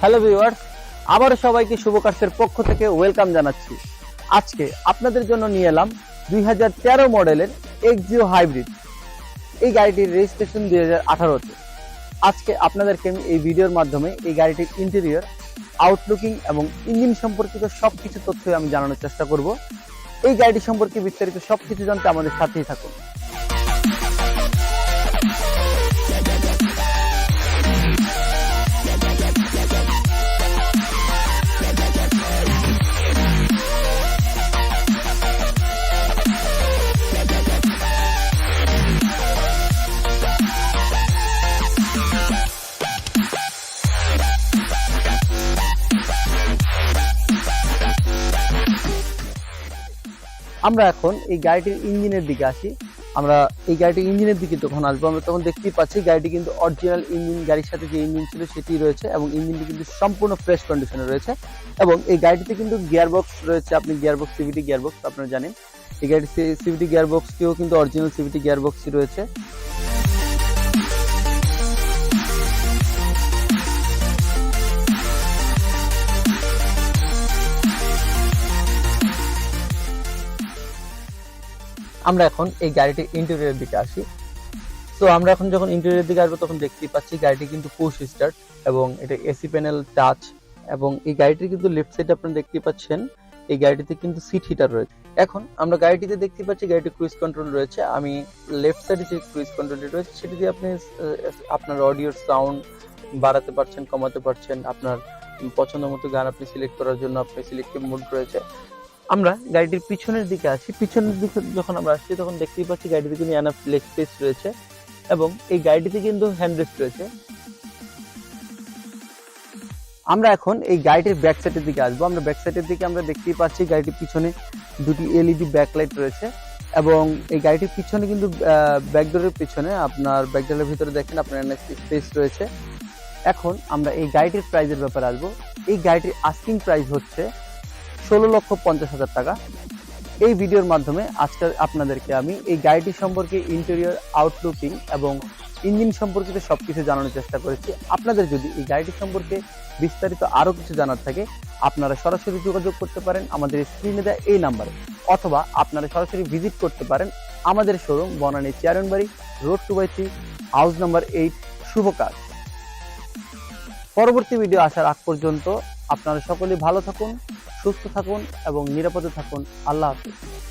Hello viewers, আবারও সবাইকে শুভ কার্সের পক্ষ থেকে ওয়েলকাম জানাচ্ছি। আজকে আপনাদের জন্য নিয়ে এলাম 2013 মডেলের এক্সিও হাইব্রিড। এই গাড়িটির রেজিস্ট্রেশন 2018-তে। আজকে আপনাদেরকে আমি এই ভিডিওর মাধ্যমে এই গাড়িটির ইন্টেরিয়র, আউটলুকিং এবং ইঞ্জিন সম্পর্কিত সবকিছু তথ্য আমি জানানোর চেষ্টা করব। এই গাড়িটি সম্পর্কে বিস্তারিত সবকিছু জানতে আমাদের সাথেই থাকুন। আমরা এখন এই গাড়িটির ইঞ্জিনের দিকে আসি। আমরা এই গাড়িটির ইঞ্জিনের দিকে যখন আসবো, আমরা তখন দেখতেই পাচ্ছি গাড়িটি কিন্তু অরিজিনাল ইঞ্জিন, গাড়ির সাথে যে ইঞ্জিন ছিল সেটি রয়েছে এবং ইঞ্জিনটি কিন্তু সম্পূর্ণ ফ্রেশ কন্ডিশনে রয়েছে। এবং এই গাড়িটিতে কিন্তু গিয়ারবক্স রয়েছে, আপনি গিয়ারবক্স, সিভিটি গিয়ারবক্স আপনারা জানেন। এই গাড়ির সিভিটি গিয়ারবক্সটিও কিন্তু অরিজিনাল সিভিটি গিয়ারবক্সই রয়েছে। আমরা এখন এই গাড়িটির ইন্টেরিয়রের দিকে আসি। তো আমরা এখন যখন ইন্টেরিয়রের দিকে আসবো তখন দেখতেই পাচ্ছি গাড়িটি কিন্তু পুশ স্টার্ট এবং এটা এসি প্যানেল টাচ। এবং এই গাড়িটির কিন্তু লেফট সাইডে আপনারা দেখতেই পাচ্ছেন এই গাড়িটিতে কিন্তু সিট হিটার রয়েছে। এখন আমরা গাড়িটিতে দেখতে পাচ্ছি গাড়িটি ক্রুইজ কন্ট্রোল রয়েছে। আমি লেফট সাইডে যে ক্রুইজ কন্ট্রোলটি রয়েছে সেটি দিয়ে আপনি আপনার অডিওর সাউন্ড বাড়াতে পারছেন, কমাতে পারছেন। আপনার পছন্দ মতো গান আপনি সিলেক্ট করার জন্য আপনি সিলেক্টিভ মোড রয়েছে। আমরা গাড়িটির পিছনের দিকে আসি। পিছনের দিকে যখন আমরা আসছি তখন দেখতেই পাচ্ছি গাড়িতে কিন্তু এনাফ লেগ স্পেস রয়েছে এবং এই গাড়িটিতে কিন্তু হ্যান্ডরেস্ট রয়েছে। আমরা এখন এই গাড়িটির ব্যাক সাইডের দিকে আসবো। আমরা ব্যাক সাইডের দিকে আমরা দেখতেই পাচ্ছি গাড়িটির পিছনে দুটি এলইডি ব্যাকলাইট রয়েছে এবং এই গাড়িটির পিছনে কিন্তু ব্যাকডোরের পিছনে আপনার ব্যাকডোরের ভিতরে দেখেন আপনার এনাফ স্পেস রয়েছে। এখন আমরা এই গাড়িটির প্রাইসের ব্যাপারে আসবো। এই গাড়িটির আস্কিং প্রাইস হচ্ছে 16,50,000 টাকা। এই ভিডিওর মাধ্যমে আজকে আপনাদেরকে আমি এই গাড়িটি সম্পর্কে ইন্টেরিয়র, আউটলুকিং এবং ইঞ্জিন সম্পর্কিত সবকিছু জানানোর চেষ্টা করেছি। আপনাদের যদি এই গাড়িটি সম্পর্কে বিস্তারিত আরো কিছু জানার থাকে আপনারা সরাসরি যোগাযোগ করতে পারেন আমাদের স্ক্রিনে দেওয়া এই নাম্বারে, অথবা আপনারা সরাসরি ভিজিট করতে পারেন আমাদের showroom Banani চেয়ারনবাড়ি road 2/3 house number 8 শুভ কার্স। পরবর্তী ভিডিও আসার আগ পর্যন্ত আপনারা সকলেই ভালো থাকুন, সুস্থ থাকুন এবং নিরাপদে থাকুন। আল্লাহ হাফেজ।